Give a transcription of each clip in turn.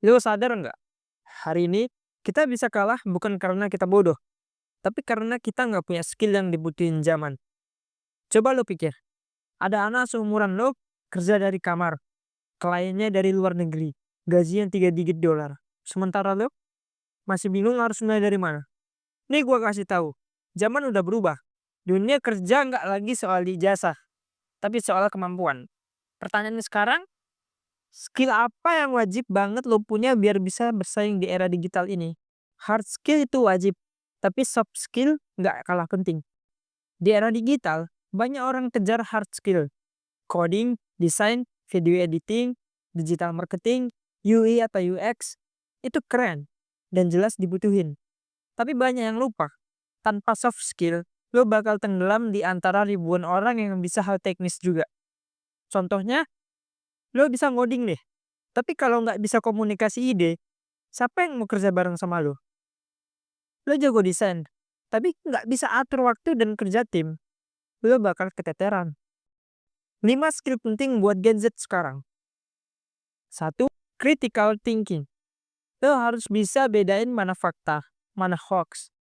Lo sadar nggak? Hari ini kita bisa kalah bukan karena kita bodoh, tapi karena kita nggak punya skill yang dibutuhin zaman. Coba lo pikir, ada anak seumuran lo kerja dari kamar, kliennya dari luar negeri, gajinya 3 digit dolar. Sementara lo masih bingung harus mulai dari mana. Nih gua kasih tahu, zaman udah berubah. Dunia kerja nggak lagi soal ijazah, tapi soal kemampuan. Pertanyaannya sekarang, skill apa yang wajib banget lo punya biar bisa bersaing di era digital ini? Hard skill itu wajib, tapi soft skill nggak kalah penting. Di era digital, banyak orang kejar hard skill. Coding, desain, video editing, digital marketing, UI atau UX, itu keren dan jelas dibutuhin. Tapi banyak yang lupa, tanpa soft skill, lo bakal tenggelam di antara ribuan orang yang bisa hal teknis juga. Contohnya, lo bisa ngoding nih, tapi kalau nggak bisa komunikasi ide, siapa yang mau kerja bareng sama lo? Lo jago desain, tapi nggak bisa atur waktu dan kerja tim, lo bakal keteteran. 5 skill penting buat Gen Z sekarang. Satu, critical thinking. Lo harus bisa bedain mana fakta, mana hoax,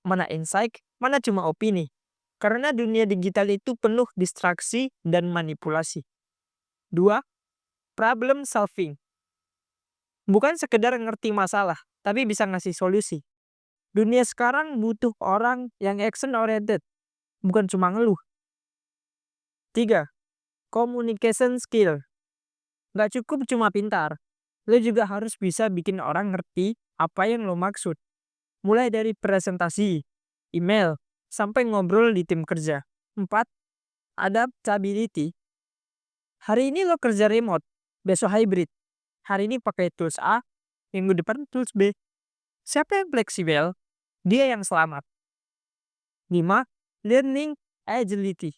mana insight, mana cuma opini. Karena dunia digital itu penuh distraksi dan manipulasi. Dua, problem solving. Bukan sekedar ngerti masalah, tapi bisa ngasih solusi. Dunia sekarang butuh orang yang action oriented, bukan cuma ngeluh. Tiga, communication skill. Gak cukup cuma pintar, lo juga harus bisa bikin orang ngerti apa yang lo maksud. Mulai dari presentasi, email, sampai ngobrol di tim kerja. Empat, adaptability. Hari ini lo kerja remote, besok hybrid. Hari ini pakai tools A, minggu depan tools B. Siapa yang fleksibel? Dia yang selamat. 5. Learning agility.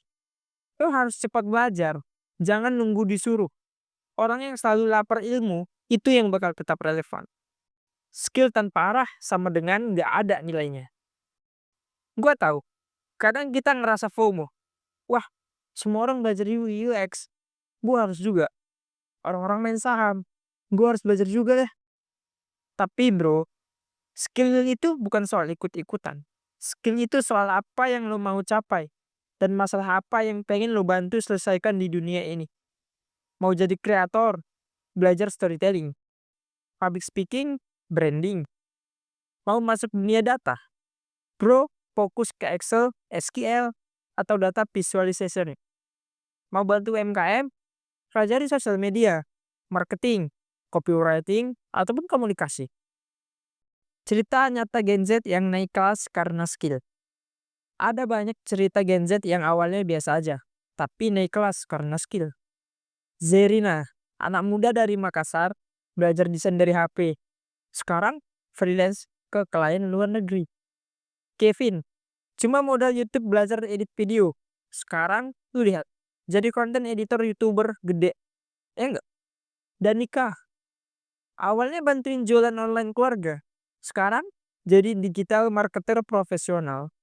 Lo harus cepat belajar, jangan nunggu disuruh. Orang yang selalu lapar ilmu, itu yang bakal tetap relevan. Skill tanpa arah sama dengan nggak ada nilainya. Gua tahu, kadang kita ngerasa FOMO. Wah, semua orang belajar UI UX, gua harus juga. Orang-orang main saham, gua harus belajar juga deh. Tapi bro, skill itu bukan soal ikut-ikutan. Skill itu soal apa yang lo mau capai. Dan masalah apa yang pengen lo bantu selesaikan di dunia ini. Mau jadi kreator, belajar storytelling, public speaking, branding. Mau masuk dunia data, bro, fokus ke Excel, SQL, atau data visualization. Mau bantu UMKM, pelajari sosial media, marketing, copywriting, ataupun komunikasi. Cerita nyata Gen Z yang naik kelas karena skill. Ada banyak cerita Gen Z yang awalnya biasa aja, tapi naik kelas karena skill. Zerina, anak muda dari Makassar, belajar desain dari HP. Sekarang freelance ke klien luar negeri. Kevin, cuma modal YouTube belajar edit video. Sekarang lu lihat, jadi konten editor YouTuber gede. Enggak. Danika, awalnya bantuin jualan online keluarga. Sekarang jadi digital marketer profesional.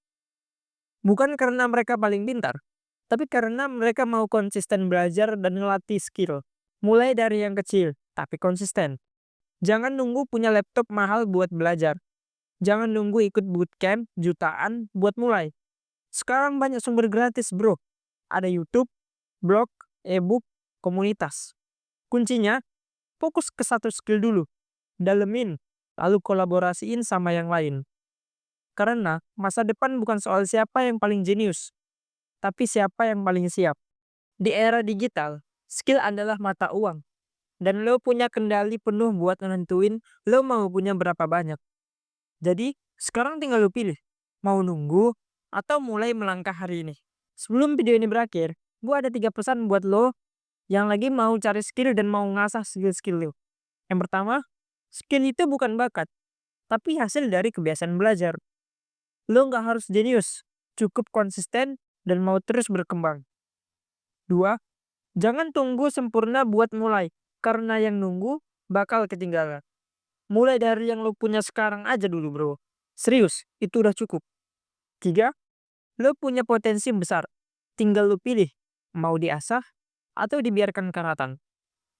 Bukan karena mereka paling pintar, tapi karena mereka mau konsisten belajar dan ngelatih skill. Mulai dari yang kecil, tapi konsisten. Jangan nunggu punya laptop mahal buat belajar. Jangan nunggu ikut bootcamp jutaan buat mulai. Sekarang banyak sumber gratis bro. Ada YouTube, blog, ebook, komunitas. Kuncinya, fokus ke satu skill dulu. Dalemin, lalu kolaborasiin sama yang lain. Karena masa depan bukan soal siapa yang paling jenius, tapi siapa yang paling siap. Di era digital, skill adalah mata uang. Dan lo punya kendali penuh buat nentuin lo mau punya berapa banyak. Jadi, sekarang tinggal lo pilih. Mau nunggu atau mulai melangkah hari ini. Sebelum video ini berakhir, gue ada 3 pesan buat lo yang lagi mau cari skill dan mau ngasah skill-skill lo. Yang pertama, skill itu bukan bakat, tapi hasil dari kebiasaan belajar. Lo nggak harus jenius, cukup konsisten dan mau terus berkembang. 2. Jangan tunggu sempurna buat mulai, karena yang nunggu bakal ketinggalan. Mulai dari yang lo punya sekarang aja dulu bro. Serius, itu udah cukup. 3. Lo punya potensi besar. Tinggal lo pilih, mau diasah atau dibiarkan karatan.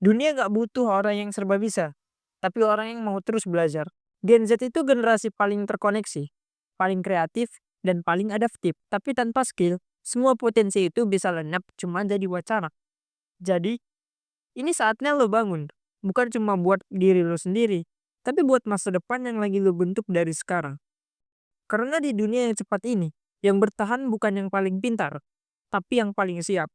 Dunia gak butuh orang yang serba bisa, tapi orang yang mau terus belajar. Gen Z itu generasi paling terkoneksi, paling kreatif, dan paling adaptif. Tapi tanpa skill, semua potensi itu bisa lenyap cuma jadi wacana. Jadi, ini saatnya lo bangun. Bukan cuma buat diri lo sendiri, tapi buat masa depan yang lagi lo bentuk dari sekarang. Karena di dunia yang cepat ini, yang bertahan bukan yang paling pintar, tapi yang paling siap.